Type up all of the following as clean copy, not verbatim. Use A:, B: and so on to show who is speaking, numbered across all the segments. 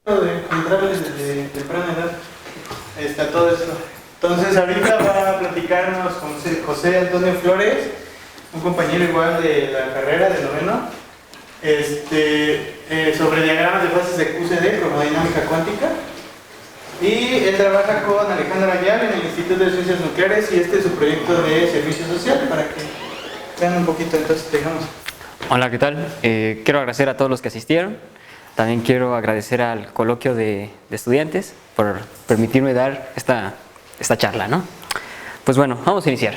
A: De encontrarles desde temprana edad está todo esto. Entonces ahorita va a platicarnos José Antonio Flores, un compañero igual de la carrera de noveno, sobre diagramas de fases de QCD, cromodinámica cuántica. Y él trabaja con Alejandro Ayala en el Instituto de Ciencias Nucleares y este es su proyecto de servicio social, para que vean un poquito. Entonces dejamos.
B: Hola, ¿qué tal? Quiero agradecer a todos los que asistieron. También quiero agradecer al coloquio de estudiantes por permitirme dar esta charla, ¿no? Pues bueno, vamos a iniciar.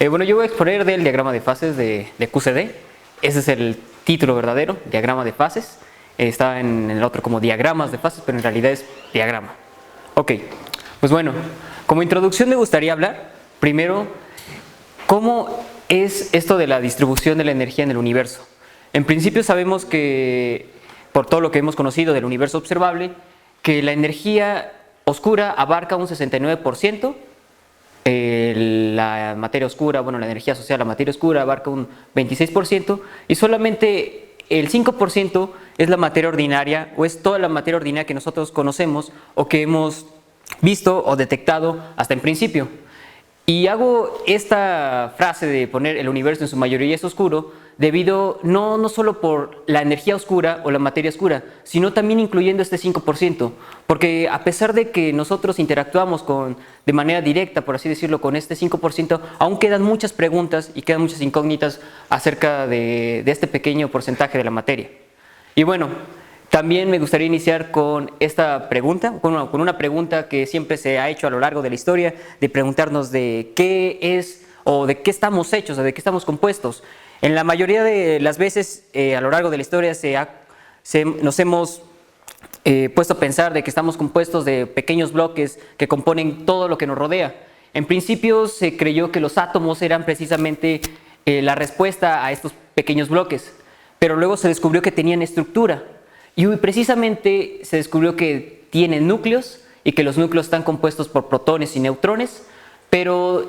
B: Bueno, yo voy a exponer del diagrama de fases de QCD. Ese es el título verdadero, diagrama de fases. Está en el otro como diagramas de fases, pero en realidad es diagrama. Ok, pues bueno, como introducción me gustaría hablar primero cómo es esto de la distribución de la energía en el universo. En principio sabemos que, por todo lo que hemos conocido del universo observable, que la energía oscura abarca un 69%, la materia oscura, bueno, la energía asociada a la materia oscura abarca un 26%, y solamente el 5% es la materia ordinaria, o es toda la materia ordinaria que nosotros conocemos o que hemos visto o detectado hasta en principio. Y hago esta frase de poner el universo en su mayoría es oscuro debido no solo por la energía oscura o la materia oscura, sino también incluyendo este 5%, porque a pesar de que nosotros interactuamos de manera directa, por así decirlo, con este 5%, aún quedan muchas preguntas y quedan muchas incógnitas acerca de este pequeño porcentaje de la materia. Y bueno, también me gustaría iniciar con esta pregunta, con una pregunta que siempre se ha hecho a lo largo de la historia, de preguntarnos de qué es o de qué estamos hechos o de qué estamos compuestos. En la mayoría de las veces a lo largo de la historia nos hemos puesto a pensar de que estamos compuestos de pequeños bloques que componen todo lo que nos rodea. En principio se creyó que los átomos eran precisamente la respuesta a estos pequeños bloques, pero luego se descubrió que tenían estructura. Y precisamente se descubrió que tienen núcleos y que los núcleos están compuestos por protones y neutrones,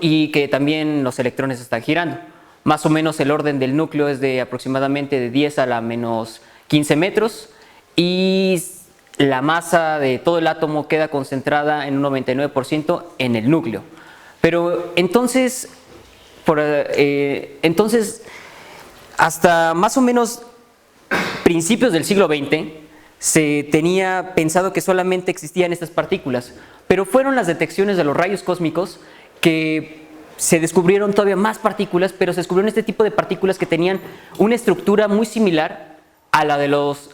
B: y que también los electrones están girando. Más o menos el orden del núcleo es de aproximadamente de 10 a la menos 15 metros y la masa de todo el átomo queda concentrada en un 99% en el núcleo. Pero entonces hasta más o menos principios del siglo XX se tenía pensado que solamente existían estas partículas, pero fueron las detecciones de los rayos cósmicos que se descubrieron todavía más partículas, pero se descubrieron este tipo de partículas que tenían una estructura muy similar a la de los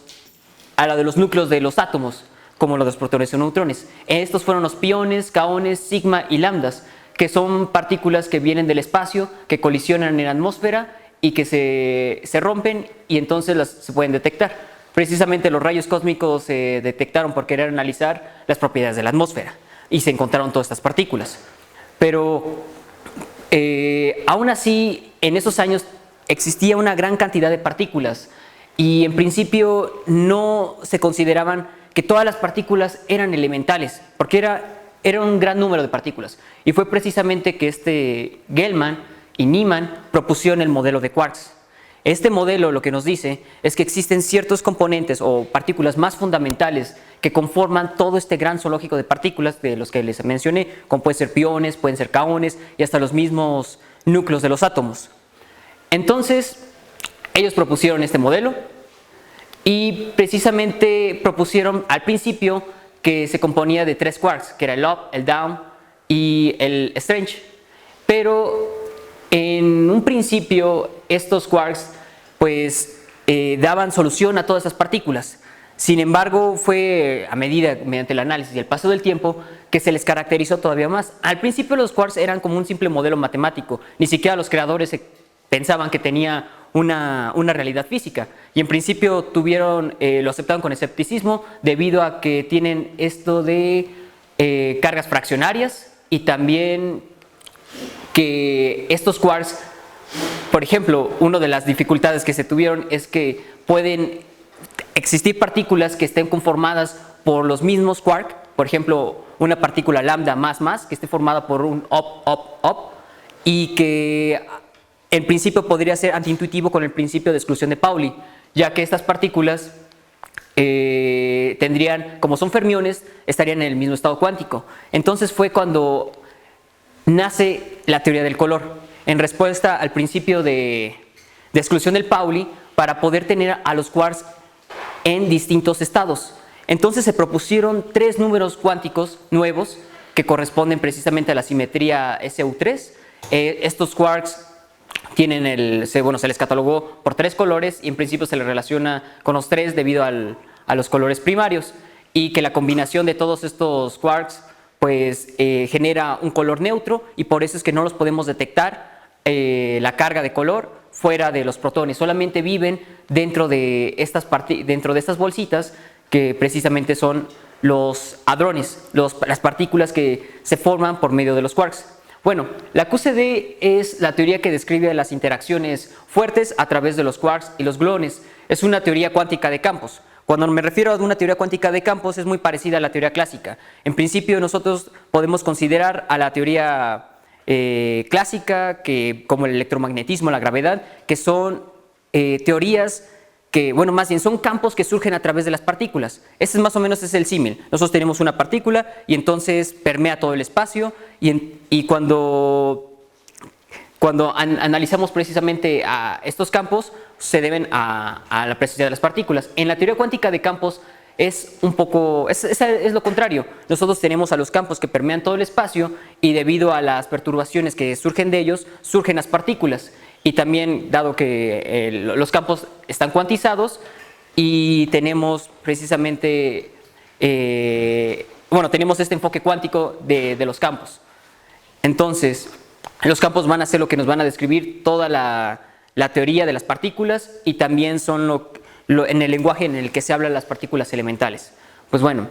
B: núcleos de los átomos, como los protones o neutrones. Estos fueron los piones, kaones, sigma y lambdas, que son partículas que vienen del espacio, que colisionan en la atmósfera y que se rompen y entonces se pueden detectar. Precisamente los rayos cósmicos se detectaron por querer analizar las propiedades de la atmósfera y se encontraron todas estas partículas. Pero aún así, en esos años existía una gran cantidad de partículas y en principio no se consideraban que todas las partículas eran elementales, porque era un gran número de partículas. Y fue precisamente que Gell-Mann y Niemann propusieron el modelo de quarks. Este modelo lo que nos dice es que existen ciertos componentes o partículas más fundamentales que conforman todo este gran zoológico de partículas de los que les mencioné, como pueden ser piones, pueden ser kaones y hasta los mismos núcleos de los átomos. Entonces, ellos propusieron este modelo y precisamente propusieron al principio que se componía de 3 quarks, que era el up, el down y el strange. Pero en un principio estos quarks daban solución a todas estas partículas. Sin embargo, fue a medida, mediante el análisis y el paso del tiempo, que se les caracterizó todavía más. Al principio los quarks eran como un simple modelo matemático, ni siquiera los creadores pensaban que tenía una realidad física. Y en principio lo aceptaron con escepticismo debido a que tienen esto de cargas fraccionarias y también que estos quarks, por ejemplo, una de las dificultades que se tuvieron es que pueden existir partículas que estén conformadas por los mismos quarks, por ejemplo, una partícula lambda más que esté formada por un up, y que en principio podría ser antiintuitivo con el principio de exclusión de Pauli, ya que estas partículas tendrían, como son fermiones, estarían en el mismo estado cuántico. Entonces fue cuando nace la teoría del color, en respuesta al principio de exclusión del Pauli, para poder tener a los quarks en distintos estados. Entonces se propusieron 3 números cuánticos nuevos que corresponden precisamente a la simetría SU3. Estos quarks tienen se les catalogó por 3 colores y en principio se les relaciona con los 3 debido a los colores primarios, y que la combinación de todos estos quarks pues genera un color neutro, y por eso es que no los podemos detectar la carga de color fuera de los protones, solamente viven dentro de estas bolsitas que precisamente son los hadrones, las partículas que se forman por medio de los quarks. Bueno, la QCD es la teoría que describe las interacciones fuertes a través de los quarks y los gluones. Es una teoría cuántica de campos. Cuando me refiero a una teoría cuántica de campos, es muy parecida a la teoría clásica. En principio, nosotros podemos considerar a la teoría clásica, como el electromagnetismo, la gravedad, que son teorías que, bueno, más bien son campos que surgen a través de las partículas. Este más o menos es el símil. Nosotros tenemos una partícula y entonces permea todo el espacio, y cuando analizamos precisamente a estos campos, se deben a la presencia de las partículas. En la teoría cuántica de campos es lo contrario. Nosotros tenemos a los campos que permean todo el espacio, y debido a las perturbaciones que surgen de ellos, surgen las partículas. Y también, dado que los campos están cuantizados, y tenemos precisamente, tenemos este enfoque cuántico de los campos. Entonces, los campos van a ser lo que nos van a describir toda la teoría de las partículas, y también son en el lenguaje en el que se hablan las partículas elementales. Pues bueno,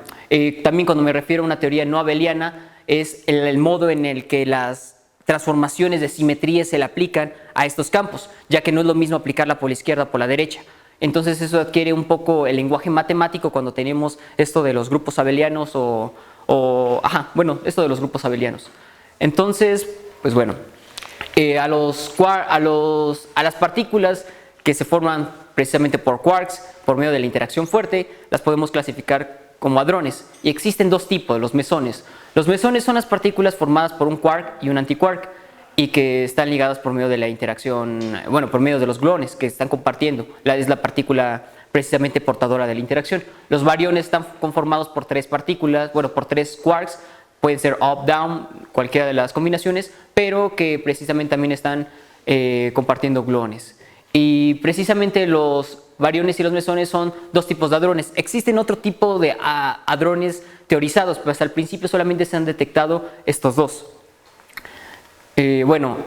B: también cuando me refiero a una teoría no abeliana, es el modo en el que las transformaciones de simetría se le aplican a estos campos, ya que no es lo mismo aplicarla por la izquierda o por la derecha. Entonces eso adquiere un poco el lenguaje matemático cuando tenemos esto de los grupos abelianos esto de los grupos abelianos. Entonces, pues bueno, a las partículas que se forman precisamente por quarks, por medio de la interacción fuerte, las podemos clasificar como hadrones. Y existen 2 tipos, los mesones. Los mesones son las partículas formadas por un quark y un antiquark, y que están ligadas por medio de la interacción, por medio de los gluones que están compartiendo. Es la partícula precisamente portadora de la interacción. Los bariones están conformados por 3 partículas, por 3 quarks, pueden ser up, down, cualquiera de las combinaciones, pero que precisamente también están compartiendo gluones. Y precisamente los bariones y los mesones son 2 tipos de hadrones. Existen otro tipo de hadrones teorizados, pero hasta el principio solamente se han detectado estos 2.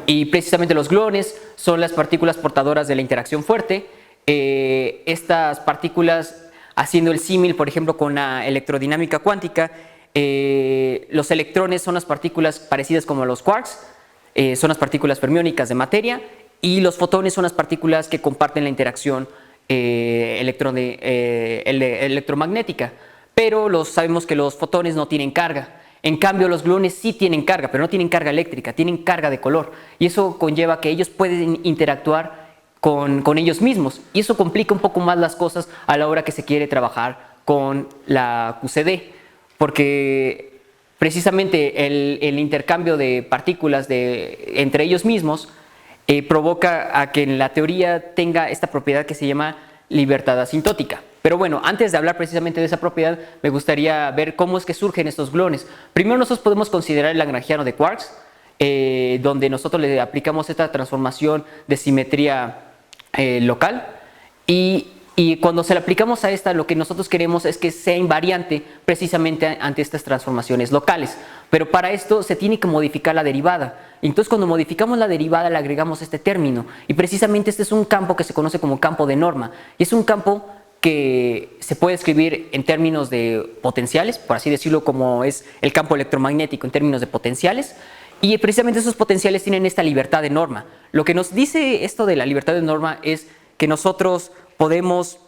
B: Y precisamente los gluones son las partículas portadoras de la interacción fuerte. Estas partículas, haciendo el símil, por ejemplo, con la electrodinámica cuántica, los electrones son las partículas parecidas como los quarks, son las partículas fermiónicas de materia, y los fotones son las partículas que comparten la interacción electromagnética. Pero sabemos que los fotones no tienen carga. En cambio, los gluones sí tienen carga, pero no tienen carga eléctrica, tienen carga de color. Y eso conlleva que ellos pueden interactuar con ellos mismos. Y eso complica un poco más las cosas a la hora que se quiere trabajar con la QCD. Porque precisamente el intercambio de partículas entre ellos mismos provoca a que en la teoría tenga esta propiedad que se llama libertad asintótica. Pero bueno, antes de hablar precisamente de esa propiedad, me gustaría ver cómo es que surgen estos gluones. Primero, nosotros podemos considerar el lagrangiano de quarks, donde nosotros le aplicamos esta transformación de simetría local, y cuando se le aplicamos a esta, lo que nosotros queremos es que sea invariante precisamente ante estas transformaciones locales. Pero para esto se tiene que modificar la derivada. Entonces, cuando modificamos la derivada, le agregamos este término. Y precisamente este es un campo que se conoce como campo de norma. Y es un campo que se puede escribir en términos de potenciales, por así decirlo, como es el campo electromagnético en términos de potenciales. Y precisamente esos potenciales tienen esta libertad de norma. Lo que nos dice esto de la libertad de norma es que nosotros podemos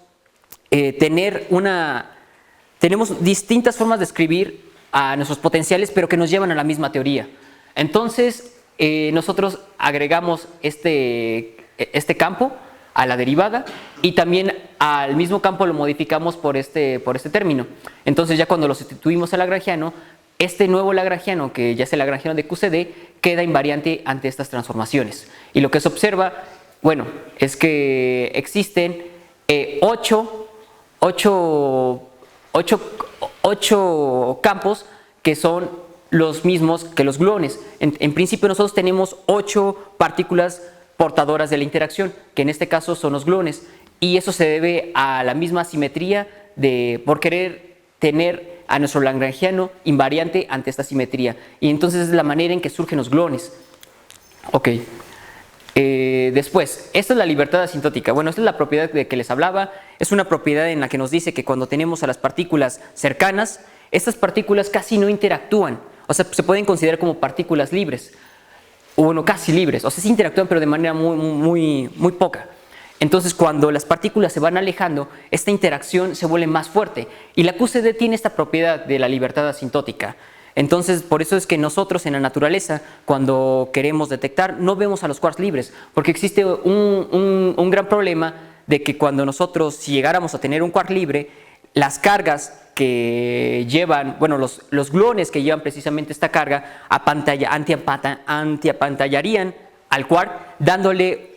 B: tenemos distintas formas de escribir a nuestros potenciales, pero que nos llevan a la misma teoría. Entonces, nosotros agregamos este campo a la derivada, y también al mismo campo lo modificamos por este término. Entonces ya cuando lo sustituimos al lagrangiano, este nuevo lagrangiano, que ya es el lagrangiano de QCD, queda invariante ante estas transformaciones. Y lo que se observa, bueno, es que existen 8 campos que son los mismos que los gluones. En principio nosotros tenemos 8 partículas portadoras de la interacción, que en este caso son los gluones, y eso se debe a la misma simetría por querer tener a nuestro lagrangiano invariante ante esta simetría, y entonces es la manera en que surgen los gluones. Ok. Después, esta es la libertad asintótica. Bueno, esta es la propiedad de que les hablaba. Es una propiedad en la que nos dice que cuando tenemos a las partículas cercanas, estas partículas casi no interactúan. O sea, se pueden considerar como partículas libres. O bueno, casi libres. O sea, sí interactúan, pero de manera muy poca. Entonces, cuando las partículas se van alejando, esta interacción se vuelve más fuerte. Y la QCD tiene esta propiedad de la libertad asintótica. Entonces, por eso es que nosotros en la naturaleza, cuando queremos detectar, no vemos a los quarks libres, porque existe un gran problema de que cuando nosotros, si llegáramos a tener un quark libre, las cargas que llevan, bueno, los gluones que llevan precisamente esta carga, antiapantallarían al quark, dándole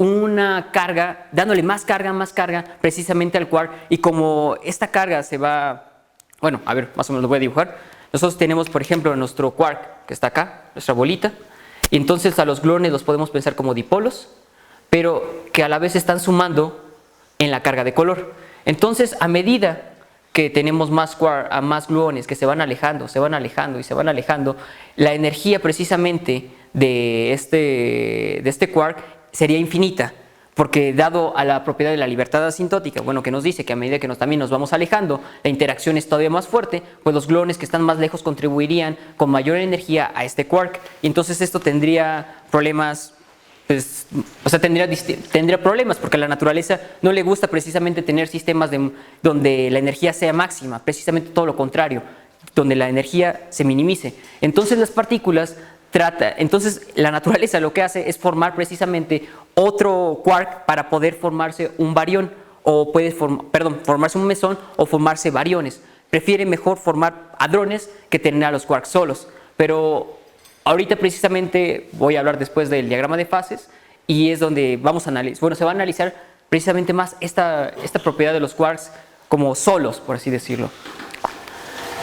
B: más carga, precisamente al quark, y como esta carga se va, bueno, a ver, más o menos lo voy a dibujar. Nosotros tenemos, por ejemplo, nuestro quark, que está acá, nuestra bolita, y entonces a los gluones los podemos pensar como dipolos, pero que a la vez están sumando en la carga de color. Entonces, a medida que tenemos más gluones que se van alejando, la energía precisamente de este quark sería infinita, porque dado a la propiedad de la libertad asintótica, bueno, que nos dice que a medida que también nos vamos alejando, la interacción es todavía más fuerte, pues los gluones que están más lejos contribuirían con mayor energía a este quark, y entonces esto tendría problemas, pues, o sea, tendría problemas, porque a la naturaleza no le gusta precisamente tener sistemas donde la energía sea máxima, precisamente todo lo contrario, donde la energía se minimice. Entonces las partículas entonces la naturaleza lo que hace es formar precisamente otro quark para poder formarse un barión, o formarse un mesón o formarse bariones. Prefiere mejor formar hadrones que tener a los quarks solos. Pero ahorita precisamente voy a hablar después del diagrama de fases, y es donde vamos a analizar, bueno, se va a analizar precisamente más esta propiedad de los quarks como solos, por así decirlo.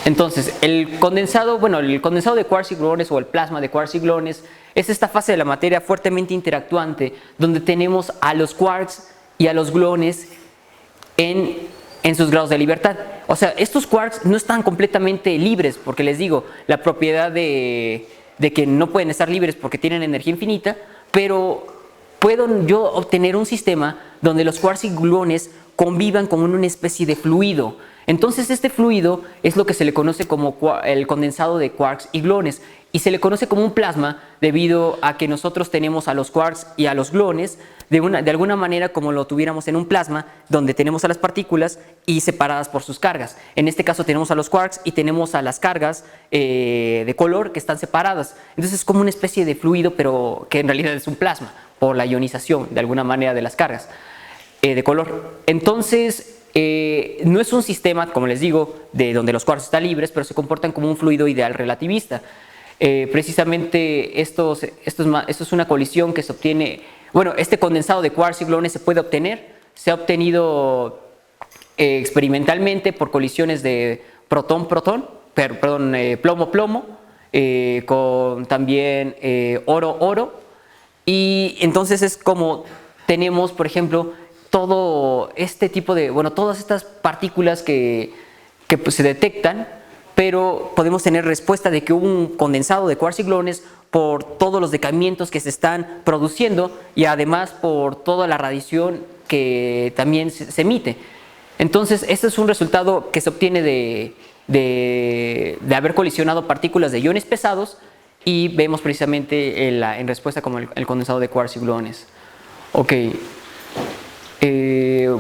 B: Entonces, el condensado de quarks y gluones, o el plasma de quarks y gluones, es esta fase de la materia fuertemente interactuante, donde tenemos a los quarks y a los gluones en sus grados de libertad. O sea, estos quarks no están completamente libres, porque les digo, la propiedad de que no pueden estar libres porque tienen energía infinita, pero puedo yo obtener un sistema donde los quarks y gluones convivan como en una especie de fluido. Entonces este fluido es lo que se le conoce como el condensado de quarks y gluones, y se le conoce como un plasma debido a que nosotros tenemos a los quarks y a los gluones de alguna manera como lo tuviéramos en un plasma, donde tenemos a las partículas y separadas por sus cargas. En este caso tenemos a los quarks y tenemos a las cargas de color que están separadas. Entonces es como una especie de fluido, pero que en realidad es un plasma por la ionización de alguna manera de las cargas de color. Entonces no es un sistema, como les digo, de donde los quarks están libres, pero se comportan como un fluido ideal relativista. Precisamente esto es una colisión que se obtiene. Bueno, este condensado de quarks y gluones se puede obtener, se ha obtenido experimentalmente por colisiones de plomo-plomo, con también oro-oro, y entonces es como tenemos, por ejemplo, todo este tipo de, todas estas partículas que pues, se detectan, pero podemos tener respuesta de que hubo un condensado de quarks y gluones por todos los decamientos que se están produciendo, y además por toda la radiación que también se emite. Entonces, este es un resultado que se obtiene de haber colisionado partículas de iones pesados, y vemos precisamente en respuesta como el condensado de quarks y gluones. Ok.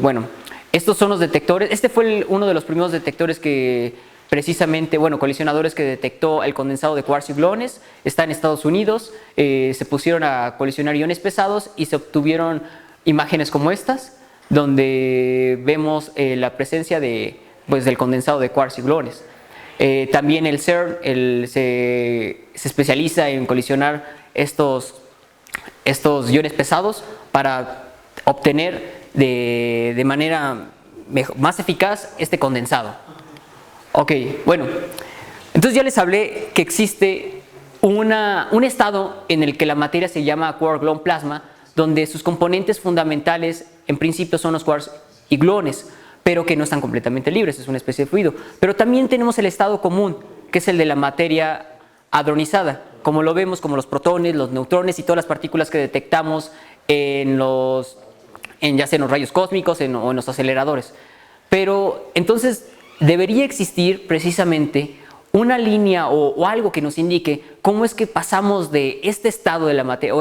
B: Bueno, estos son los detectores. Este fue uno de los primeros detectores que precisamente, colisionadores que detectó el condensado de quarks y gluones. Está en Estados Unidos. Se pusieron a colisionar iones pesados y se obtuvieron imágenes como estas. donde vemos la presencia del condensado de quarks y gluones. También el CERN se especializa en colisionar estos iones pesados para obtener de manera más eficaz este condensado. Ok, bueno, entonces ya les hablé que existe un estado en el que la materia se llama quark-gluon plasma, donde sus componentes fundamentales en principio son los quarks y gluones, pero que no están completamente libres, es una especie de fluido. Pero también tenemos el estado común, que es el de la materia hadronizada, como lo vemos, como los protones, los neutrones y todas las partículas que detectamos ya sea en los rayos cósmicos o en los aceleradores. Pero entonces debería existir precisamente una línea o algo que nos indique cómo es que pasamos de este estado de la materia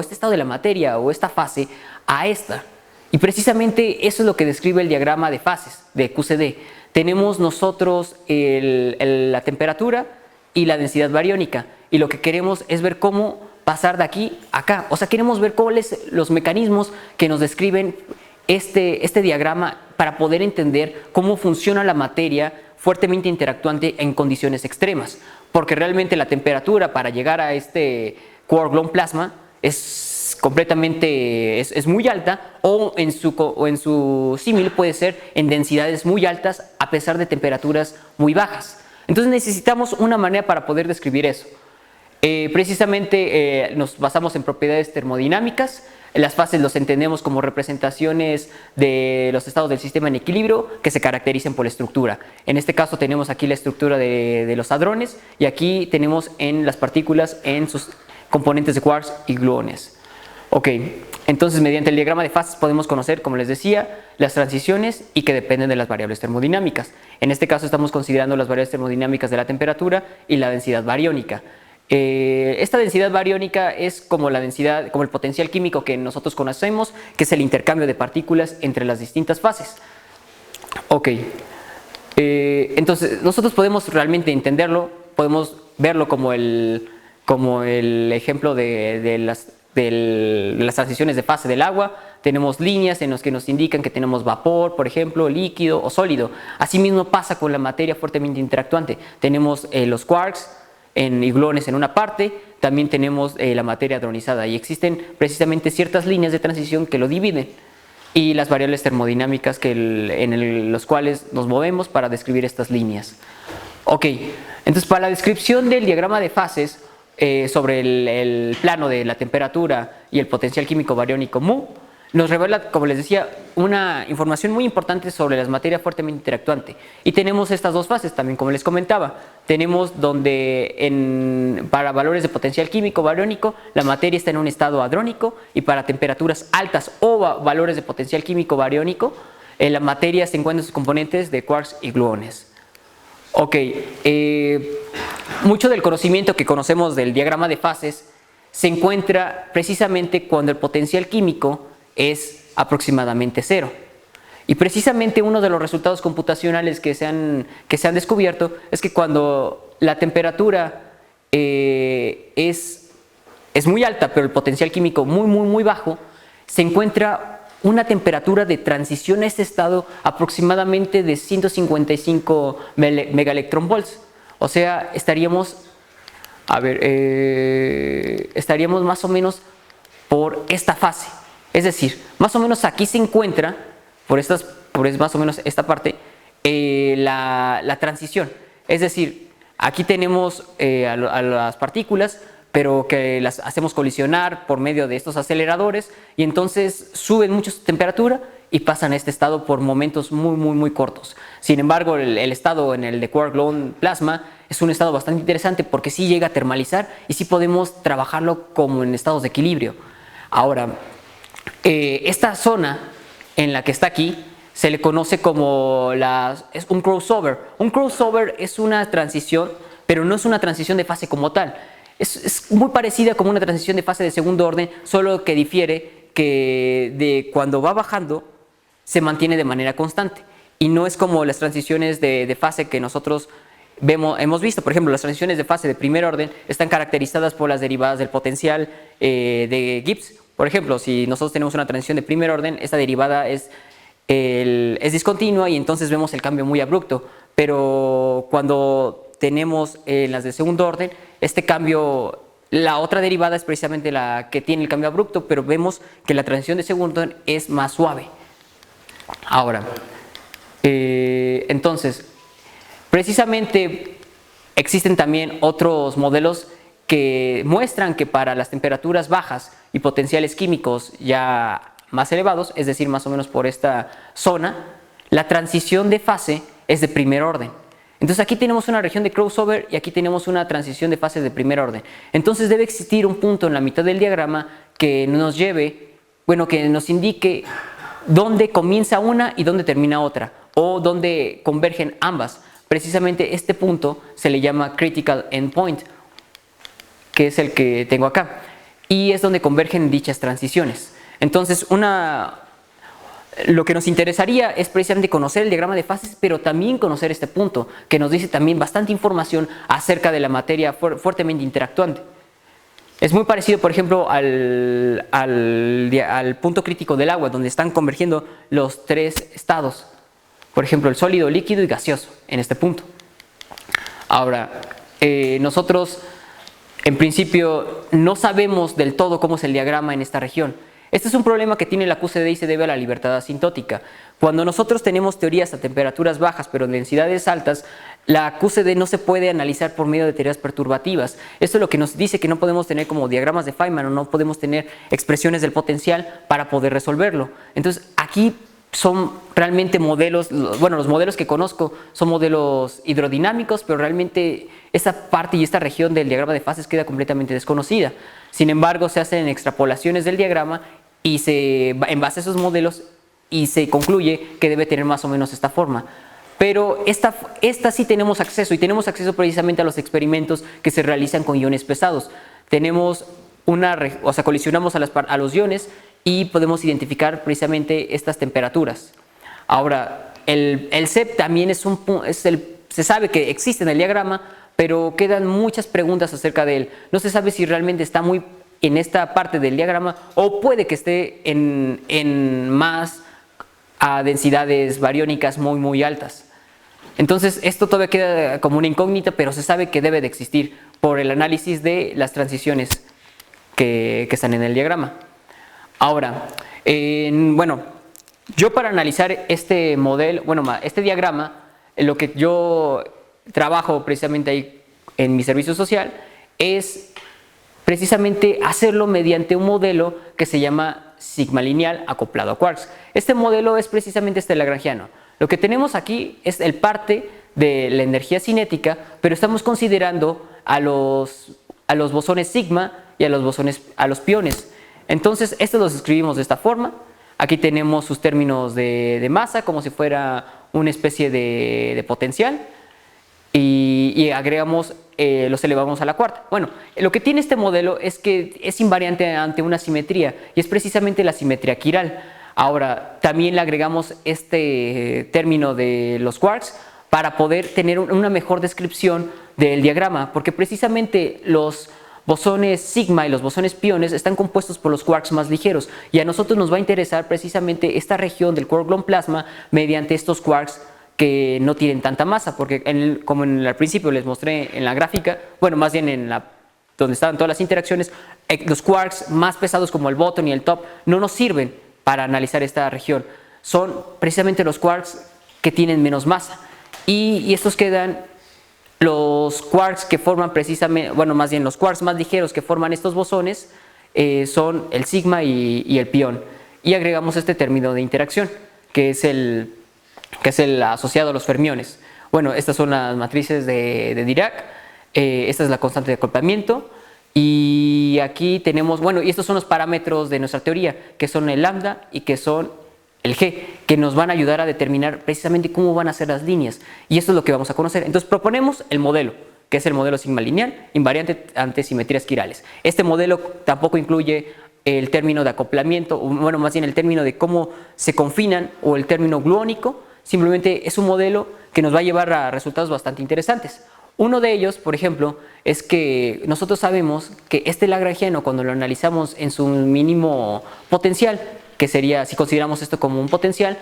B: o esta fase a esta. Y precisamente eso es lo que describe el diagrama de fases de QCD. Tenemos nosotros la temperatura y la densidad bariónica, y lo que queremos es ver cómo pasar de aquí a acá. O sea, queremos ver cuáles los mecanismos que nos describen este diagrama para poder entender cómo funciona la materia fuertemente interactuante en condiciones extremas, porque realmente la temperatura para llegar a este quark-gluon plasma es muy alta, o en su símil puede ser en densidades muy altas a pesar de temperaturas muy bajas. Entonces necesitamos una manera para poder describir eso. Precisamente nos basamos en propiedades termodinámicas. Las fases los entendemos como representaciones de los estados del sistema en equilibrio que se caracterizan por la estructura. En este caso tenemos aquí la estructura de los hadrones, y aquí tenemos en las partículas en sus componentes de quarks y gluones. Ok, entonces mediante el diagrama de fases podemos conocer, como les decía, las transiciones y que dependen de las variables termodinámicas. En este caso estamos considerando las variables termodinámicas de la temperatura y la densidad bariónica. Esta densidad bariónica es como el potencial químico que nosotros conocemos, que es el intercambio de partículas entre las distintas fases. Ok, entonces nosotros podemos realmente entenderlo, podemos verlo como el ejemplo de las transiciones de fase del agua. Tenemos líneas en las que nos indican que tenemos vapor, por ejemplo, líquido o sólido. Asimismo pasa con la materia fuertemente interactuante. Tenemos los quarks y gluones en una parte, también tenemos la materia hadronizada, y existen precisamente ciertas líneas de transición que lo dividen, y las variables termodinámicas los cuales nos movemos para describir estas líneas. Ok, entonces para la descripción del diagrama de fases sobre el plano de la temperatura y el potencial químico bariónico mu, nos revela, como les decía, una información muy importante sobre las materias fuertemente interactuantes. Y tenemos estas dos fases también, como les comentaba. Tenemos donde para valores de potencial químico bariónico la materia está en un estado hadrónico, y para temperaturas altas o valores de potencial químico bariónico la materia se encuentra en sus componentes de quarks y gluones. Ok, mucho del conocimiento que conocemos del diagrama de fases se encuentra precisamente cuando el potencial químico es aproximadamente cero. Y precisamente uno de los resultados computacionales que se han descubierto es que cuando la temperatura es muy alta, pero el potencial químico muy bajo, se encuentra una temperatura de transición a este estado aproximadamente de 155 megaelectronvolts. O sea, estaríamos más o menos por esta fase. Es decir, más o menos aquí se encuentra, por más o menos esta parte, la transición. Es decir, aquí tenemos a las partículas, pero que las hacemos colisionar por medio de estos aceleradores, y entonces suben mucho su temperatura y pasan a este estado por momentos muy cortos. Sin embargo, el estado en el de quark-gluon plasma es un estado bastante interesante, porque sí llega a termalizar y sí podemos trabajarlo como en estados de equilibrio. Ahora, esta zona en la que está aquí se le conoce como es un crossover. Un crossover es una transición, pero no es una transición de fase como tal. Es muy parecida como una transición de fase de segundo orden, solo que difiere que de cuando va bajando se mantiene de manera constante, y no es como las transiciones de fase que nosotros hemos visto. Por ejemplo, las transiciones de fase de primer orden están caracterizadas por las derivadas del potencial de Gibbs. Por ejemplo, si nosotros tenemos una transición de primer orden, esta derivada es es discontinua y entonces vemos el cambio muy abrupto. Pero cuando tenemos las de segundo orden, este cambio, la otra derivada es precisamente la que tiene el cambio abrupto, pero vemos que la transición de segundo orden es más suave. Ahora, entonces, precisamente existen también otros modelos que muestran que para las temperaturas bajas y potenciales químicos ya más elevados, es decir, más o menos por esta zona, la transición de fase es de primer orden. Entonces aquí tenemos una región de crossover y aquí tenemos una transición de fase de primer orden. Entonces debe existir un punto en la mitad del diagrama que nos lleve, bueno, que nos indique dónde comienza una y dónde termina otra, o dónde convergen ambas. Precisamente este punto se le llama critical endpoint, que es el que tengo acá, y es donde convergen dichas transiciones. Entonces, lo que nos interesaría es precisamente conocer el diagrama de fases, pero también conocer este punto, que nos dice también bastante información acerca de la materia fuertemente interactuante. Es muy parecido, por ejemplo, al punto crítico del agua, donde están convergiendo los tres estados. Por ejemplo, el sólido, líquido y gaseoso, en este punto. Ahora, nosotros, en principio, no sabemos del todo cómo es el diagrama en esta región. Este es un problema que tiene la QCD y se debe a la libertad asintótica. Cuando nosotros tenemos teorías a temperaturas bajas pero en densidades altas, la QCD no se puede analizar por medio de teorías perturbativas. Esto es lo que nos dice que no podemos tener como diagramas de Feynman o no podemos tener expresiones del potencial para poder resolverlo. Entonces aquí son realmente modelos, bueno, los modelos que conozco son modelos hidrodinámicos, pero realmente esta parte y esta región del diagrama de fases queda completamente desconocida. Sin embargo, se hacen extrapolaciones del diagrama y en base a esos modelos y se concluye que debe tener más o menos esta forma. Pero esta sí tenemos acceso, y tenemos acceso precisamente a los experimentos que se realizan con iones pesados. Tenemos colisionamos a los iones y podemos identificar precisamente estas temperaturas. Ahora, el CEP también se sabe que existe en el diagrama, pero quedan muchas preguntas acerca de él. No se sabe si realmente está muy en esta parte del diagrama o puede que esté en más a densidades bariónicas muy muy altas. Entonces esto todavía queda como una incógnita, pero se sabe que debe de existir por el análisis de las transiciones que están en el diagrama. Ahora, bueno, yo para analizar este modelo, este diagrama, lo que yo trabajo precisamente ahí en mi servicio social es precisamente hacerlo mediante un modelo que se llama sigma lineal acoplado a quarks. Este modelo es precisamente este lagrangiano. Lo que tenemos aquí es el parte de la energía cinética, pero estamos considerando a los bosones sigma y a los piones. Entonces, estos los escribimos de esta forma. Aquí tenemos sus términos de masa, como si fuera una especie de potencial. Y agregamos, los elevamos a la cuarta. Bueno, lo que tiene este modelo es que es invariante ante una simetría, y es precisamente la simetría quiral. Ahora, también le agregamos este término de los quarks para poder tener una mejor descripción del diagrama, porque precisamente los bosones sigma y los bosones piones están compuestos por los quarks más ligeros, y a nosotros nos va a interesar precisamente esta región del quark-gluon plasma mediante estos quarks que no tienen tanta masa, porque como al principio les mostré en la gráfica, bueno, más bien donde estaban todas las interacciones, los quarks más pesados como el bottom y el top no nos sirven para analizar esta región. Son precisamente los quarks que tienen menos masa, y estos quedan los quarks que forman precisamente, bueno, más bien los quarks más ligeros que forman estos bosones son el sigma y el pión, y agregamos este término de interacción que es el asociado a los fermiones. Bueno, estas son las matrices de Dirac, esta es la constante de acoplamiento, y aquí tenemos, bueno, y estos son los parámetros de nuestra teoría, que son el lambda y que son el g, que nos van a ayudar a determinar precisamente cómo van a ser las líneas, y esto es lo que vamos a conocer. Entonces proponemos el modelo, que es el modelo sigma lineal, invariante ante simetrías quirales. Este modelo tampoco incluye el término de acoplamiento, bueno, más bien el término de cómo se confinan, o el término gluónico. Simplemente es un modelo que nos va a llevar a resultados bastante interesantes. Uno de ellos, por ejemplo, es que nosotros sabemos que este lagrangiano, cuando lo analizamos en su mínimo potencial, que sería, si consideramos esto como un potencial,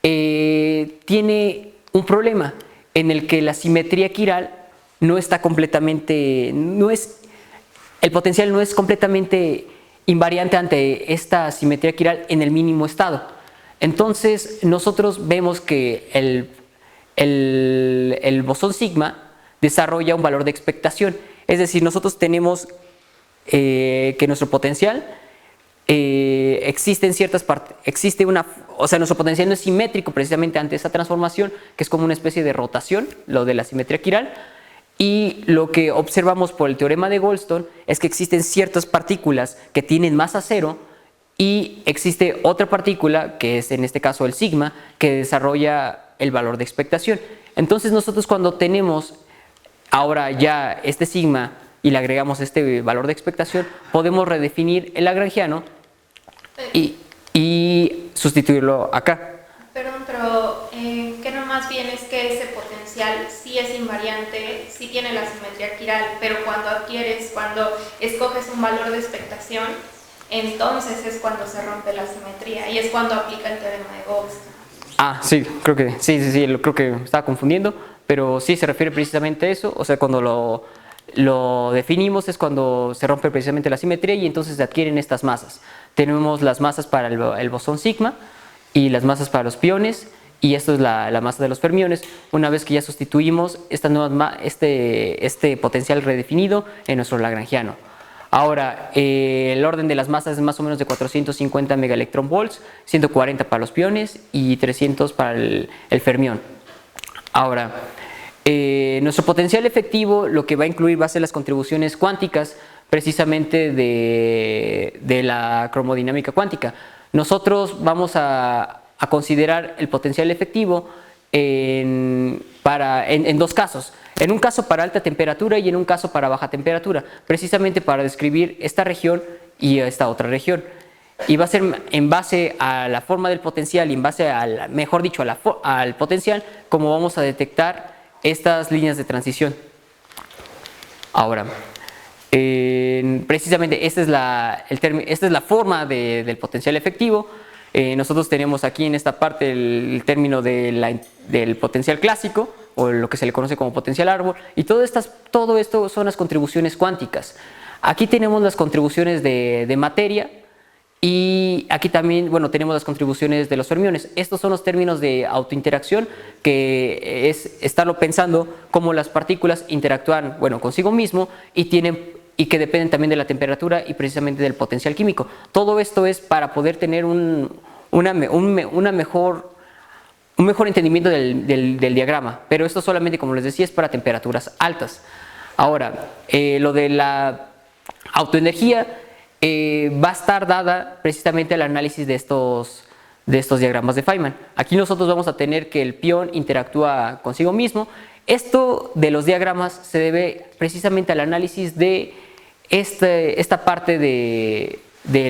B: tiene un problema en el que la simetría quiral no está completamente, el potencial no es completamente invariante ante esta simetría quiral en el mínimo estado. Entonces nosotros vemos que el bosón sigma desarrolla un valor de expectación, es decir, nosotros tenemos que nuestro potencial existe nuestro potencial no es simétrico precisamente ante esa transformación, que es como una especie de rotación, lo de la simetría quiral, y lo que observamos por el teorema de Goldstone es que existen ciertas partículas que tienen masa cero y existe otra partícula, que es en este caso el sigma, que desarrolla el valor de expectación. Entonces nosotros cuando tenemos ahora ya este sigma y le agregamos este valor de expectación, podemos redefinir el lagrangiano y sustituirlo acá.
C: Perdón, pero que no más bien es que ese potencial sí es invariante, sí tiene la simetría quiral, pero cuando escoges un valor de expectación, entonces es cuando se rompe la simetría y es cuando aplica el teorema de Goldstone.
B: Sí, creo que creo que me estaba confundiendo, pero sí se refiere precisamente a eso, o sea, cuando lo definimos es cuando se rompe precisamente la simetría y entonces se adquieren estas masas. Tenemos las masas para el bosón sigma y las masas para los piones, y esto es la masa de los fermiones. Una vez que ya sustituimos este potencial redefinido en nuestro lagrangiano. Ahora, el orden de las masas es más o menos de 450 megaelectronvolts, 140 para los piones y 300 para el fermión. Ahora, nuestro potencial efectivo lo que va a incluir va a ser las contribuciones cuánticas precisamente de la cromodinámica cuántica. Nosotros vamos a considerar el potencial efectivo en dos casos. En un caso para alta temperatura y en un caso para baja temperatura, precisamente para describir esta región y esta otra región. Y va a ser en base a la forma del potencial y en base al potencial como vamos a detectar estas líneas de transición. Ahora, precisamente esta es la forma del potencial efectivo. Nosotros tenemos aquí en esta parte el término del potencial clásico, o lo que se le conoce como potencial árbol, y todo esto son las contribuciones cuánticas. Aquí tenemos las contribuciones de materia, y aquí también, tenemos las contribuciones de los fermiones. Estos son los términos de autointeracción, que es estarlo pensando cómo las partículas interactúan, consigo mismo y que dependen también de la temperatura y precisamente del potencial químico. Todo esto es para poder tener un mejor entendimiento del diagrama, pero esto solamente, como les decía, es para temperaturas altas. Ahora, lo de la autoenergía va a estar dada precisamente al análisis de estos diagramas de Feynman. Aquí nosotros vamos a tener que el pion interactúa consigo mismo. Esto de los diagramas se debe precisamente al análisis de esta parte de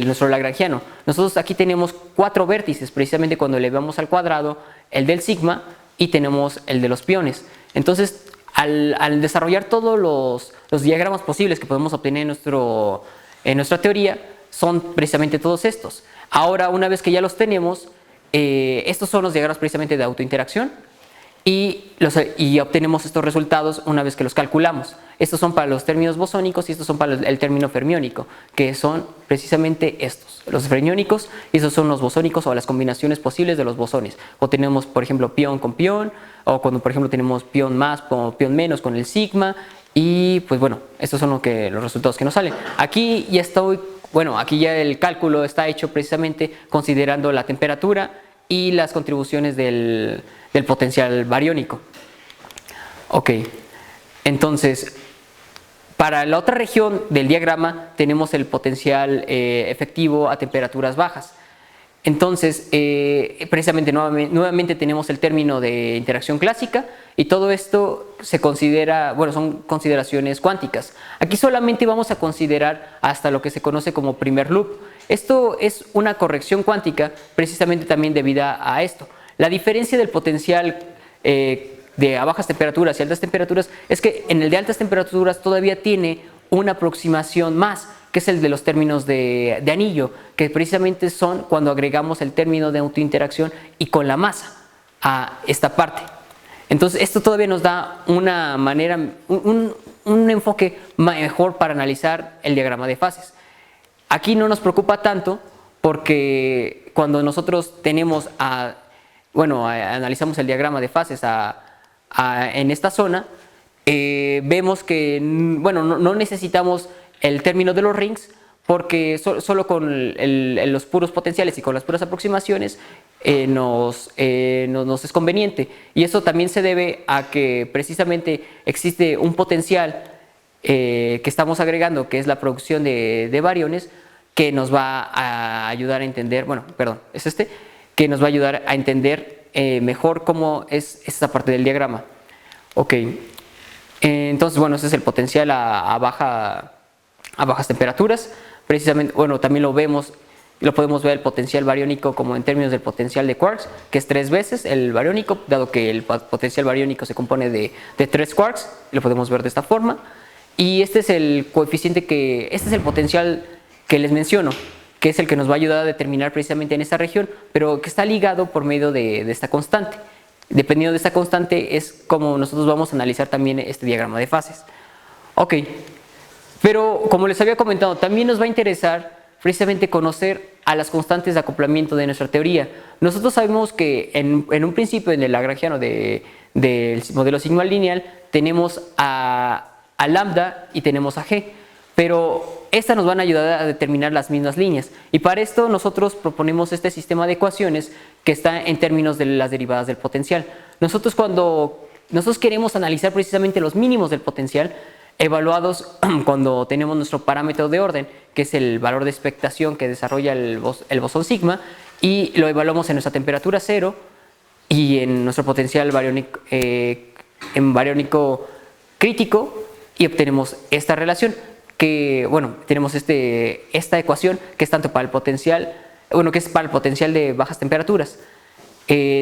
B: nuestro lagrangiano. Nosotros aquí tenemos 4 vértices, precisamente cuando elevamos al cuadrado el del sigma y tenemos el de los piones. Entonces, al desarrollar todos los diagramas posibles que podemos obtener en nuestra teoría, son precisamente todos estos. Ahora, una vez que ya los tenemos, estos son los diagramas precisamente de autointeracción y obtenemos estos resultados una vez que los calculamos. Estos son para los términos bosónicos y estos son para el término fermiónico, que son precisamente estos, los fermiónicos, y estos son los bosónicos o las combinaciones posibles de los bosones. O tenemos, por ejemplo, pion con pion, o cuando, por ejemplo, tenemos pion más o pion menos con el sigma, y pues estos son los resultados que nos salen. Aquí ya el cálculo está hecho precisamente considerando la temperatura y las contribuciones del potencial bariónico. Ok, entonces, para la otra región del diagrama tenemos el potencial efectivo a temperaturas bajas. Entonces, precisamente nuevamente tenemos el término de interacción clásica y todo esto se considera, son consideraciones cuánticas. Aquí solamente vamos a considerar hasta lo que se conoce como primer loop. Esto es una corrección cuántica precisamente también debida a esto. La diferencia del potencial de a bajas temperaturas y altas temperaturas es que en el de altas temperaturas todavía tiene una aproximación más, que es el de los términos de anillo, que precisamente son cuando agregamos el término de autointeracción y con la masa. a esta parte. Entonces esto todavía nos da una manera, un enfoque mejor para analizar el diagrama de fases. Aquí no nos preocupa tanto porque cuando nosotros tenemos analizamos el diagrama de fases en esta zona, vemos que no necesitamos el término de los rings, porque solo con los puros potenciales y con las puras aproximaciones nos es conveniente. Y eso también se debe a que precisamente existe un potencial que estamos agregando, que es la producción de bariones, que nos va a ayudar a entender, que nos va a ayudar a entender mejor cómo es esta parte del diagrama. Ok, entonces ese es el potencial a bajas temperaturas. Precisamente, también lo podemos ver el potencial bariónico como en términos del potencial de quarks, que es 3 veces el bariónico, dado que el potencial bariónico se compone de 3 quarks, lo podemos ver de esta forma. Y este es el coeficiente este es el potencial que les menciono, que es el que nos va a ayudar a determinar precisamente en esta región, pero que está ligado por medio de esta constante. Dependiendo de esta constante es como nosotros vamos a analizar también este diagrama de fases. Ok, pero como les había comentado, también nos va a interesar precisamente conocer a las constantes de acoplamiento de nuestra teoría. Nosotros sabemos que en un principio, en el lagrangiano del modelo sigma lineal, tenemos a lambda y tenemos a g, pero estas nos van a ayudar a determinar las mismas líneas, y para esto nosotros proponemos este sistema de ecuaciones que está en términos de las derivadas del potencial. Cuando nosotros queremos analizar precisamente los mínimos del potencial, evaluados cuando tenemos nuestro parámetro de orden, que es el valor de expectación que desarrolla el bosón sigma, y lo evaluamos en nuestra temperatura cero y en nuestro potencial bariónico crítico, y obtenemos esta relación, que tenemos esta ecuación que es tanto para el potencial, que es para el potencial de bajas temperaturas.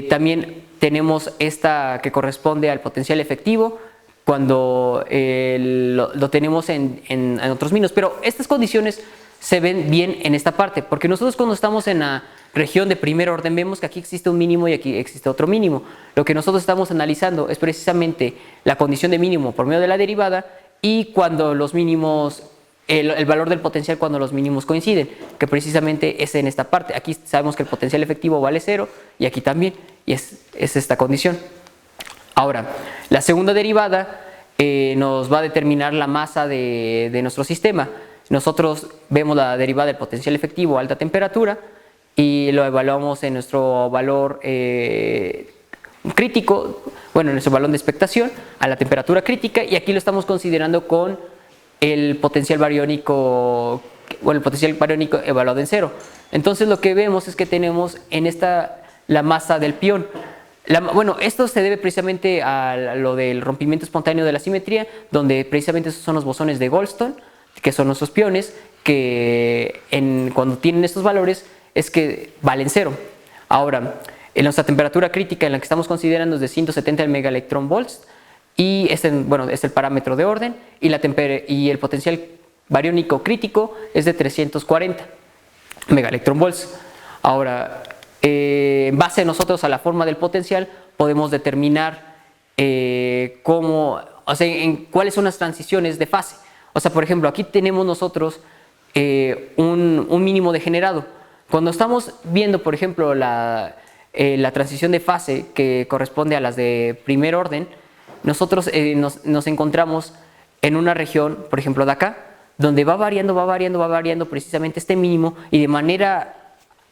B: También tenemos esta que corresponde al potencial efectivo cuando lo tenemos en otros mínimos, pero estas condiciones se ven bien en esta parte, porque nosotros cuando estamos en la región de primer orden vemos que aquí existe un mínimo y aquí existe otro mínimo. Lo que nosotros estamos analizando es precisamente la condición de mínimo por medio de la derivada, y cuando los mínimos, el valor del potencial cuando los mínimos coinciden, que precisamente es en esta parte. Aquí sabemos que el potencial efectivo vale 0 y aquí también, y es esta condición. Ahora, la segunda derivada nos va a determinar la masa de nuestro sistema. Nosotros vemos la derivada del potencial efectivo a alta temperatura y lo evaluamos en nuestro valor crítico, en nuestro valor de expectación a la temperatura crítica, y aquí lo estamos considerando con el potencial bariónico, evaluado en 0. Entonces lo que vemos es que tenemos en esta la masa del pión. Esto se debe precisamente a lo del rompimiento espontáneo de la simetría, donde precisamente esos son los bosones de Goldstone, que son nuestros piones, que cuando tienen estos valores es que valen 0. Ahora, en nuestra temperatura crítica, en la que estamos considerando, es de 170 megaelectronvolts, y es el parámetro de orden, y el potencial bariónico crítico es de 340 megaelectronvolts. Ahora, en base nosotros a la forma del potencial, podemos determinar cuáles son las transiciones de fase. Por ejemplo, aquí tenemos nosotros un mínimo degenerado. Cuando estamos viendo, por ejemplo, la transición de fase que corresponde a las de primer orden, nosotros nos encontramos en una región, por ejemplo de acá, donde va variando precisamente este mínimo, y de manera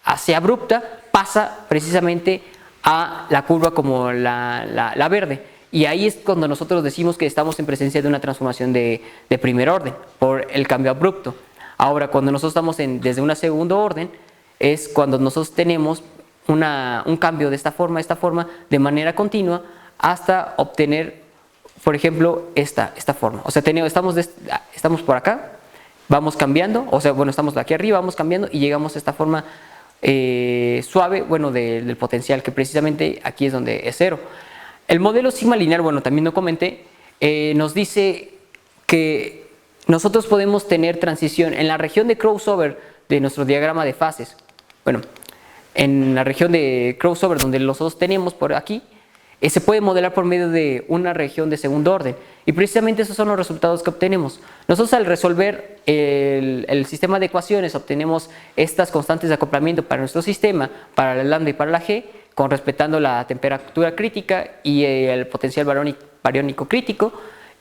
B: así abrupta pasa precisamente a la curva como la verde, y ahí es cuando nosotros decimos que estamos en presencia de una transformación de primer orden por el cambio abrupto. Ahora, cuando nosotros estamos desde un segundo orden, es cuando nosotros tenemos un cambio de esta forma de manera continua hasta obtener, por ejemplo, esta forma. Estamos por acá, vamos cambiando, estamos de aquí arriba, vamos cambiando y llegamos a esta forma suave, del potencial, que precisamente aquí es donde es 0. El modelo sigma lineal, también lo comenté, nos dice que nosotros podemos tener transición en la región de crossover de nuestro diagrama de fases. en la región de crossover, donde los dos tenemos por aquí, se puede modelar por medio de una región de segundo orden. Y precisamente esos son los resultados que obtenemos. Nosotros al resolver el sistema de ecuaciones obtenemos estas constantes de acoplamiento para nuestro sistema, para la lambda y para la g, respetando la temperatura crítica y el potencial bariónico crítico.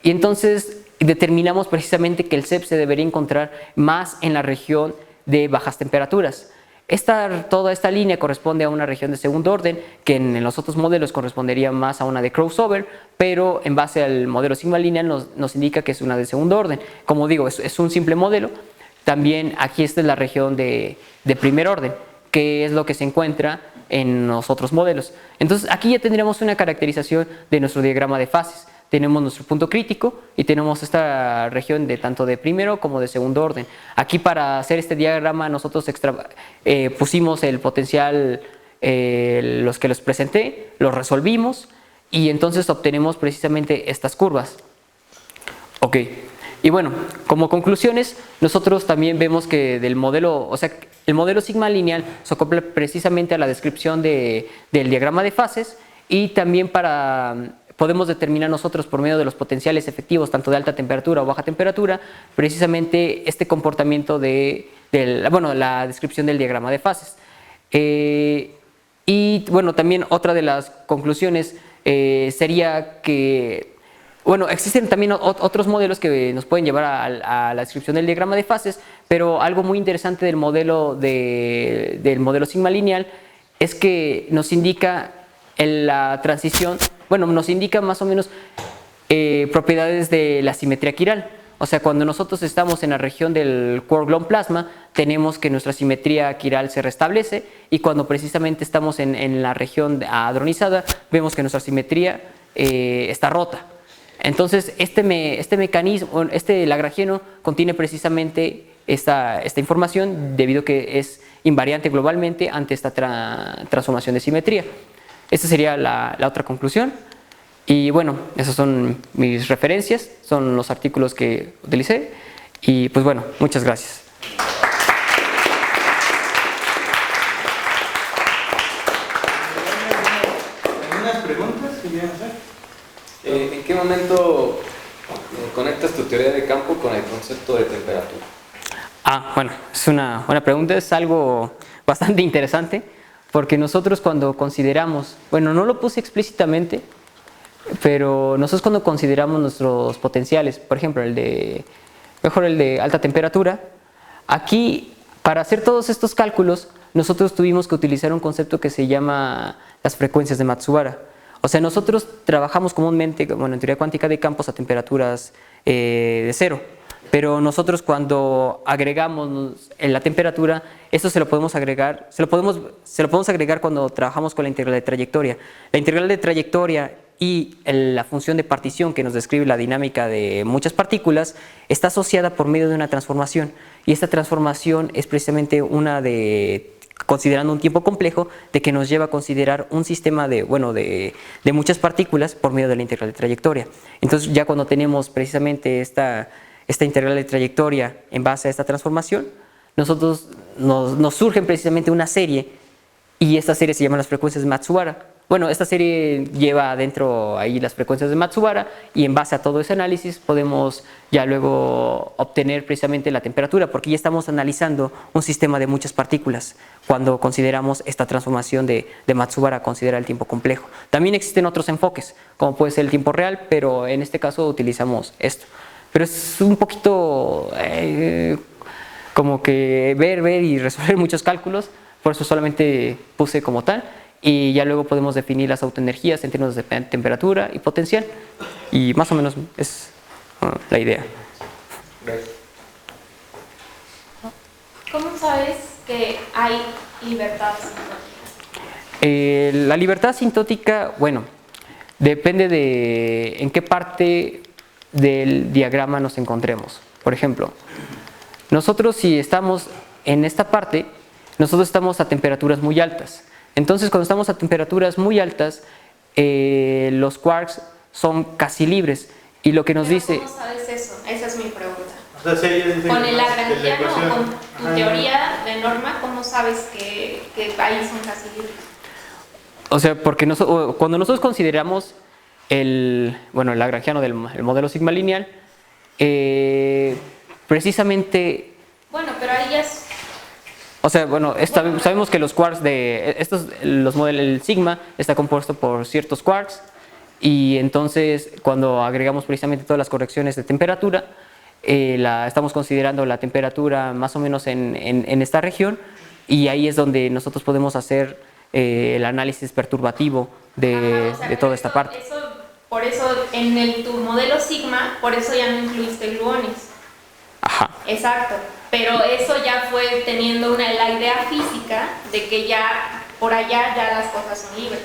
B: Y entonces determinamos precisamente que el CEP se debería encontrar más en la región de bajas temperaturas. Toda esta línea corresponde a una región de segundo orden, que en los otros modelos correspondería más a una de crossover, pero en base al modelo sigma lineal nos indica que es una de segundo orden. Como digo, es un simple modelo. También aquí esta es la región de primer orden, que es lo que se encuentra en los otros modelos. Entonces aquí ya tendríamos una caracterización de nuestro diagrama de fases. Tenemos nuestro punto crítico y tenemos esta región de tanto de primero como de segundo orden. Aquí para hacer este diagrama nosotros pusimos el potencial, los que les presenté, los resolvimos y entonces obtenemos precisamente estas curvas. Ok, y bueno, como conclusiones, nosotros también vemos que del modelo, o sea, el modelo sigma lineal se acopla precisamente a la descripción del diagrama de fases y también podemos determinar nosotros por medio de los potenciales efectivos, tanto de alta temperatura o baja temperatura, precisamente este comportamiento la descripción del diagrama de fases. Y bueno, también otra de las conclusiones sería que, bueno, existen también otros modelos que nos pueden llevar a la descripción del diagrama de fases, pero algo muy interesante del modelo sigma lineal es que nos indica en la transición, bueno, nos indica más o menos propiedades de la simetría quiral. O sea, cuando nosotros estamos en la región del quark-gluon plasma, tenemos que nuestra simetría quiral se restablece, y cuando precisamente estamos en la región hadronizada, vemos que nuestra simetría está rota. Entonces, este mecanismo, este lagrangiano contiene precisamente esta información, debido a que es invariante globalmente ante esta transformación de simetría. Esta sería la otra conclusión. Y bueno, esas son mis referencias, son los artículos que utilicé. Y pues bueno, muchas gracias.
A: ¿Algunas preguntas que quieran hacer?
D: ¿En qué momento conectas tu teoría de campo con el concepto de temperatura?
B: Bueno, es una buena pregunta, es algo bastante interesante, porque nosotros cuando consideramos, bueno, no lo puse explícitamente, pero nosotros cuando consideramos nuestros potenciales, por ejemplo el de alta temperatura, aquí para hacer todos estos cálculos nosotros tuvimos que utilizar un concepto que se llama las frecuencias de Matsubara. O sea, nosotros trabajamos comúnmente, bueno, en teoría cuántica de campos a temperaturas de cero, pero nosotros cuando agregamos en la temperatura, esto se lo podemos agregar cuando trabajamos con la integral de trayectoria. La integral de trayectoria y la función de partición que nos describe la dinámica de muchas partículas está asociada por medio de una transformación, y esta transformación es precisamente considerando un tiempo complejo, de que nos lleva a considerar un sistema de muchas partículas por medio de la integral de trayectoria. Entonces ya cuando tenemos precisamente esta integral de trayectoria en base a esta transformación, nos surgen precisamente una serie, y esta serie se llama las frecuencias de Matsubara. Bueno, esta serie lleva adentro ahí las frecuencias de Matsubara, y en base a todo ese análisis podemos ya luego obtener precisamente la temperatura, porque ya estamos analizando un sistema de muchas partículas cuando consideramos esta transformación de Matsubara, considera el tiempo complejo. También existen otros enfoques, como puede ser el tiempo real, pero en este caso utilizamos esto. Pero es un poquito como que ver y resolver muchos cálculos, por eso solamente puse como tal. Y ya luego podemos definir las autoenergías en términos de temperatura y potencial, y más o menos es la idea.
C: ¿Cómo sabes que hay libertad asintótica?
B: La libertad asintótica, bueno, depende de en qué parte del diagrama nos encontremos. Por ejemplo, nosotros si estamos en esta parte, nosotros estamos a temperaturas muy altas. Entonces, cuando estamos a temperaturas muy altas, los quarks son casi libres, y lo que nos dice...
C: ¿Cómo sabes eso? Esa es mi pregunta.
A: O sea, si ella dice
C: Con
A: que
C: el
A: más que la
C: lagrangiano o
A: ecuación.
C: con tu
A: Ajá.
C: teoría de norma, ¿cómo sabes que ahí son casi libres?
B: O sea, porque cuando nosotros consideramos el lagrangiano del el modelo sigma lineal, precisamente,
C: Bueno, pero ahí ya es...
B: o sea, sabemos que los quarks el sigma está compuesto por ciertos quarks, y entonces cuando agregamos precisamente todas las correcciones de temperatura, estamos considerando la temperatura más o menos en esta región, y ahí es donde nosotros podemos hacer el análisis perturbativo de,
C: Ajá, o sea,
B: de
C: pero
B: toda esta parte.
C: por eso en tu modelo sigma, por eso ya no incluiste gluones.
B: Ajá.
C: Exacto, pero eso ya fue teniendo la idea física de que ya por allá ya las cosas son libres.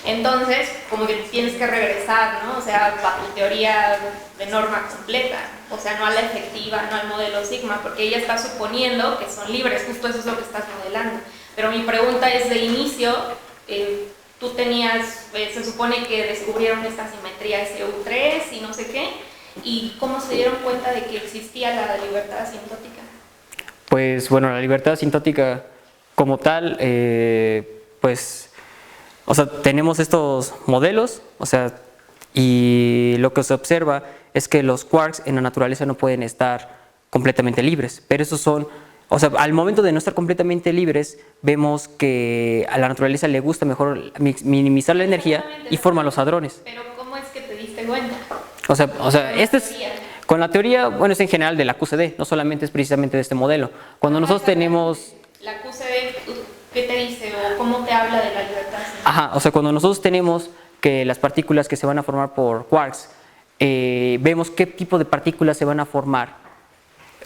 C: Entonces, como que tienes que regresar, ¿no? O sea, a tu teoría de norma completa, o sea, no a la efectiva, no al modelo sigma, porque ella está suponiendo que son libres, justo eso es lo que estás modelando. Pero mi pregunta es, de inicio, tú tenías, se supone que descubrieron esta simetría SU3 y no sé qué, ¿y cómo se dieron cuenta de que existía la libertad asintótica?
B: Pues bueno, la libertad asintótica como tal, pues, o sea, tenemos estos modelos, o sea, y lo que se observa es que los quarks en la naturaleza no pueden estar completamente libres, pero esos son, o sea, al momento de no estar completamente libres, vemos que a la naturaleza le gusta mejor minimizar la energía y forma los hadrones.
C: Pero ¿cómo es que te diste cuenta?
B: O sea, con la teoría, bueno, es en general de la QCD, no solamente es precisamente de este modelo. Cuando nosotros tenemos...
C: La QCD, ¿qué te dice o cómo te habla de la libertad asintótica?
B: Ajá, o sea, cuando nosotros tenemos que las partículas que se van a formar por quarks, vemos qué tipo de partículas se van a formar,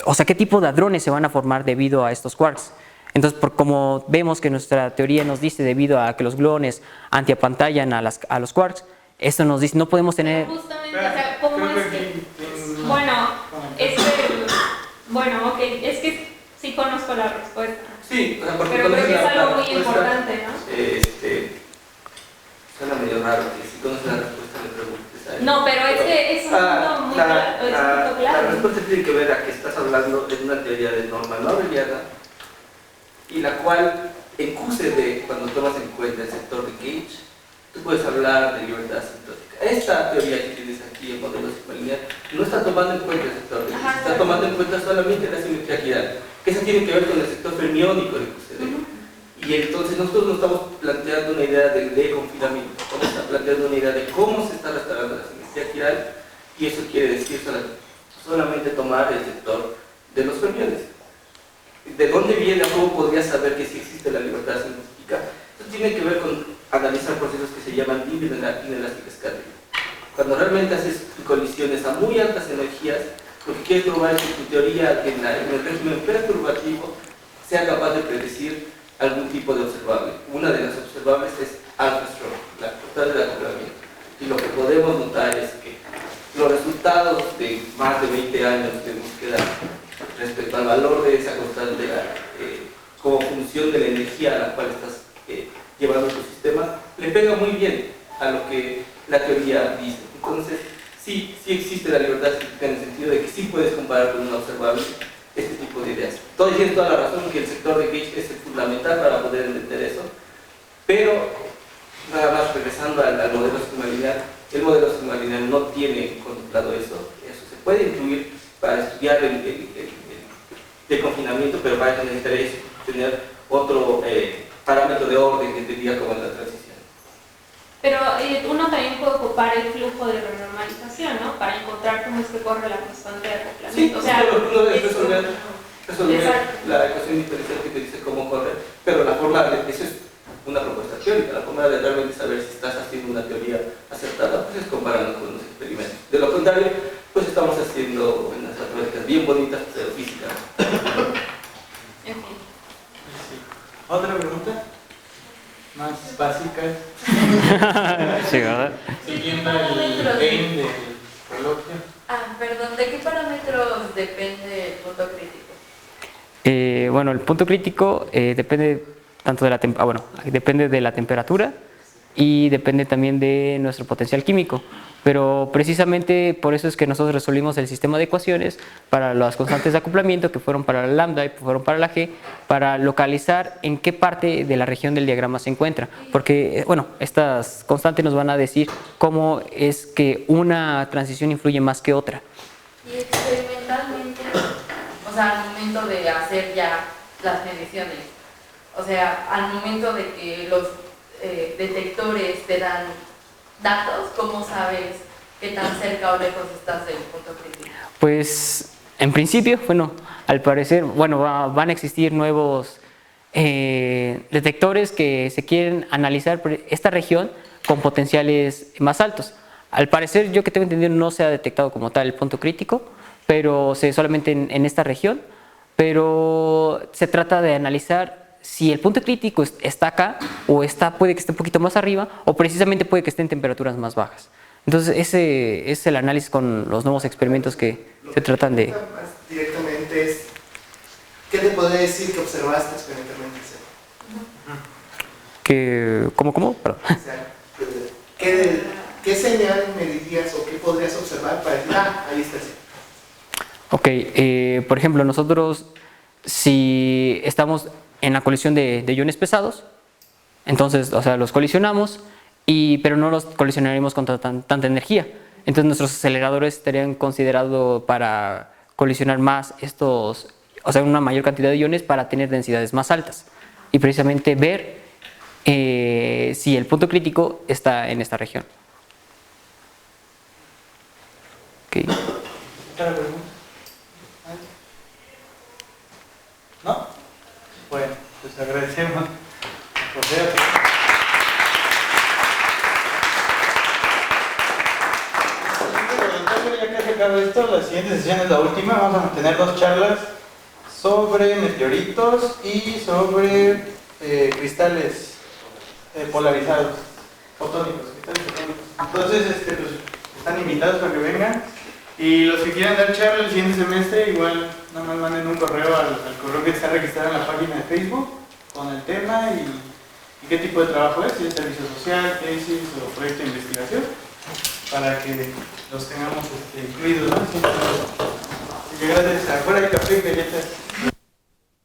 B: o sea, qué tipo de hadrones se van a formar debido a estos quarks. Entonces, como vemos que nuestra teoría nos dice debido a que los gluones antiapantallan a los quarks, esto nos dice no podemos tener...
C: Pero justamente, o sea, ¿cómo
A: Creo
C: es
A: que
C: que...?
A: aquí tiene un
C: Bueno,
A: comentario.
C: bueno, ok, es que sí conozco la respuesta.
E: Sí, o sea, porque
C: Pero creo que es
E: conoces
C: algo muy
E: respuesta,
C: importante, ¿no?
E: Suena medio raro que si conoces la respuesta le preguntes a él.
C: No, pero es que es un punto muy claro, es un punto
E: La
C: claro.
E: respuesta tiene que ver a que estás hablando de una teoría de norma no abeliana y la cual en QCD, cuando tomas en cuenta el sector de Gauge, tú puedes hablar de libertad asintótica. Esta teoría que tienes aquí, el modelo sigma lineal, no está tomando en cuenta el sector de Gauge,
C: Ajá,
E: está tomando en cuenta solamente la simetría quiral, que eso tiene que ver con el sector fermiónico de QCD. Y entonces nosotros no estamos planteando una idea de confinamiento, estamos planteando una idea de cómo se está restaurando la simetría quiral, y eso quiere decir solamente tomar el sector de los fermiones. ¿De dónde viene o cómo podría saber que sí existe la libertad asintótica? Esto tiene que ver con analizar procesos que se llaman inelastic scattering. Cuando realmente haces colisiones a muy altas energías, lo que quieres probar es que tu teoría en el régimen perturbativo sea capaz de predecir algún tipo de observable. Una de las observables es alpha stroke, la total del acoplamiento. Y lo que podemos notar es que los resultados de más de 20 años de búsqueda respecto al valor de esa constante como función de la energía a la cual estás llevando tu sistema, le pega muy bien a lo que la teoría dice. Entonces, sí existe la libertad científica en el sentido de que sí puedes comparar con una observable este tipo de ideas. Tienes toda la razón que el sector de Gauge es fundamental para poder entender eso, pero nada más regresando al modelo sigma lineal, el modelo sigma lineal no tiene contemplado eso se puede incluir para estudiar el confinamiento, pero para que necesitaréis tener otro parámetro de orden que entendía como la transición.
C: Pero uno también puede ocupar el flujo de renormalización, ¿no? Para encontrar cómo es que corre la constante de acoplamiento.
E: Sí,
C: o sea,
E: uno debe resolver
C: exacto.
E: la ecuación diferencial que te dice cómo correr, pero la forma de eso es una propuesta teórica, la forma de realmente saber si estás haciendo una teoría acertada, pues es comparando con los experimentos. De lo contrario, pues estamos haciendo unas matemáticas bien bonitas, pero físicas.
C: En fin.
A: Sí. ¿Otra pregunta? Más básicas.
B: Sí, ¿verdad?
A: Siguiendo el aim del coloquio.
F: Perdón, ¿de qué parámetros depende el punto crítico?
B: Bueno, el punto crítico depende tanto de depende de la temperatura y depende también de nuestro potencial químico. Pero precisamente por eso es que nosotros resolvimos el sistema de ecuaciones para las constantes de acoplamiento, que fueron para la lambda y fueron para la g, para localizar en qué parte de la región del diagrama se encuentra. Porque, bueno, estas constantes nos van a decir cómo es que una transición influye más que otra.
F: Y experimentalmente, o sea, al momento de hacer ya las mediciones, o sea, al momento de que los detectores te dan datos, ¿cómo sabes qué tan cerca o lejos estás del punto crítico?
B: Pues, en principio, bueno, al parecer, bueno, van a existir nuevos detectores que se quieren analizar esta región con potenciales más altos. Al parecer, yo que tengo entendido, no se ha detectado como tal el punto crítico, pero solamente en esta región, pero se trata de analizar si el punto crítico está acá o puede que esté un poquito más arriba o precisamente puede que esté en temperaturas más bajas. Entonces ese es el análisis con los nuevos experimentos que se tratan de...
G: Más directamente es, ¿qué te podría decir que observaste experimentalmente?
B: ¿Cómo? Perdón.
G: O sea, ¿qué señal me dirías o qué podrías observar para decir, ahí está el
B: Ok, por ejemplo, nosotros si estamos en la colisión de iones pesados, entonces, o sea, los colisionamos, pero no los colisionaremos con tanta energía. Entonces nuestros aceleradores estarían considerados para colisionar más estos, o sea, una mayor cantidad de iones para tener densidades más altas. Y precisamente ver si el punto crítico está en esta región. Okay.
A: ¿Otra pregunta? ¿No? Bueno, pues agradecemos a José. Ya que se acaba esto, la siguiente sesión es la última. Vamos a tener 2 charlas sobre meteoritos y sobre cristales polarizados, fotónicos, cristales fotónicos. Entonces, pues, están invitados para que vengan. Y los que quieran dar charla el siguiente semestre, igual nada más manden un correo al correo que está registrado en la página de Facebook con el tema y qué tipo de trabajo es, si es servicio social, tesis o proyecto de investigación, para que los tengamos incluidos, ¿no? Así que gracias. Afuera hay café y galletas.